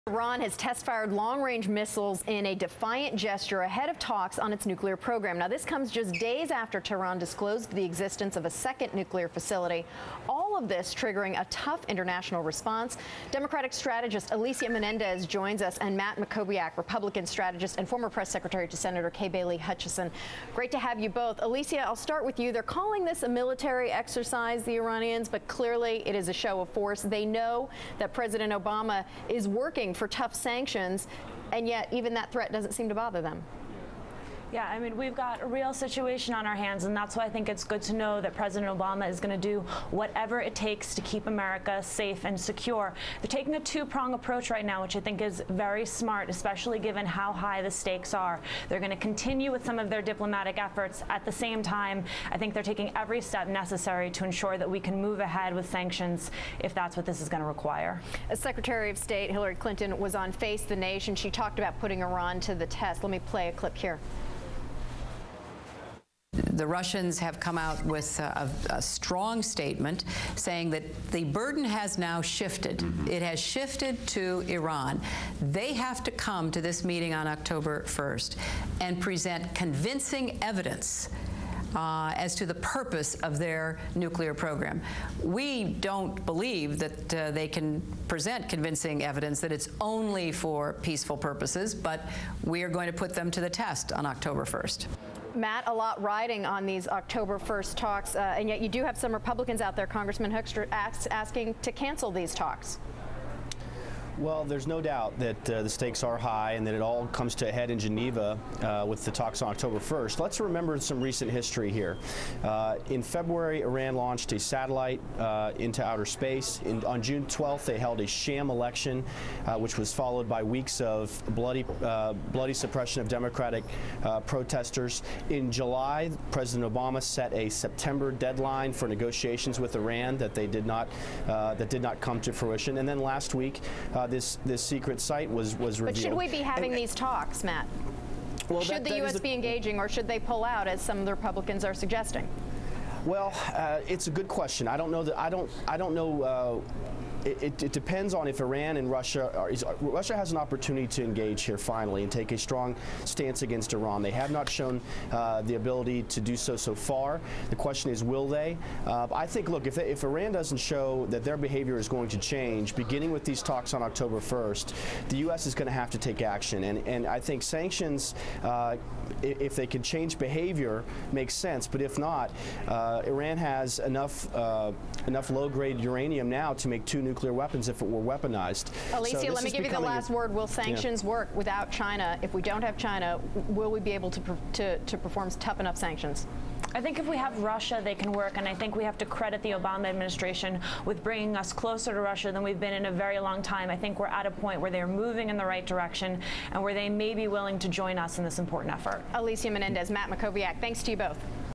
Iran has test-fired long-range missiles in a defiant gesture ahead of talks on its nuclear program. Now, this comes just days after Tehran disclosed the existence of a second nuclear facility. All of this triggering a tough international response. Democratic strategist Alicia Menendez joins us, and Matt Mackowiak, Republican strategist and former press secretary to Senator Kay Bailey Hutchison. Great to have you both. Alicia, I'll start with you. They're calling this a military exercise, the Iranians, but clearly it is a show of force. They know that President Obama is working for tough sanctions, and yet even that threat doesn't seem to bother them. Yeah, I mean, we've got a real situation on our hands, and that's why I think it's good to know that President Obama is going to do whatever it takes to keep America safe and secure. They're taking a two-prong approach right now, which I think is very smart, especially given how high the stakes are. They're going to continue with some of their diplomatic efforts. At the same time, I think they're taking every step necessary to ensure that we can move ahead with sanctions if that's what this is going to require. As Secretary of State Hillary Clinton was on Face the Nation, she talked about putting Iran to the test. Let me play a clip here. The Russians have come out with a strong statement saying that the burden has now shifted. It has shifted to Iran. They have to come to this meeting on October 1st and present convincing evidence as to the purpose of their nuclear program. We don't believe that they can present convincing evidence that it's only for peaceful purposes, but we are going to put them to the test on October 1st. Matt, a lot riding on these October 1st talks, and yet you do have some Republicans out there, Congressman Hoekstra, asking to cancel these talks. Well, there's no doubt that the stakes are high and that it all comes to a head in Geneva with the talks on October 1st. Let's remember some recent history here. In February, Iran launched a satellite into outer space. On June 12th, they held a sham election, which was followed by weeks of bloody suppression of democratic protesters. In July, President Obama set a September deadline for negotiations with Iran that did not come to fruition. And then last week, this secret site was revealed. But should we be having these talks, Matt? Well, should the U.S. be engaging, or should they pull out, as some of the Republicans are suggesting? Well, it's a good question. I don't know that. I don't know. It depends on if Iran and Russia Russia has an opportunity to engage here finally and take a strong stance against Iran. They have not shown the ability to do so far. The question is, will they? I think, look, if Iran doesn't show that their behavior is going to change, beginning with these talks on October 1st, the U.S. is going to have to take action. And I think sanctions, if they can change behavior, makes sense. But if not, Iran has enough low-grade uranium now to make two nuclear weapons if it were weaponized. Alicia, let me give you the last word. Will sanctions work without China? If we don't have China, will we be able to perform tough enough sanctions? I think if we have Russia, they can work, and I think we have to credit the Obama administration with bringing us closer to Russia than we've been in a very long time. I think we're at a point where they're moving in the right direction and where they may be willing to join us in this important effort. Alicia Menendez, Matt Mackowiak, thanks to you both.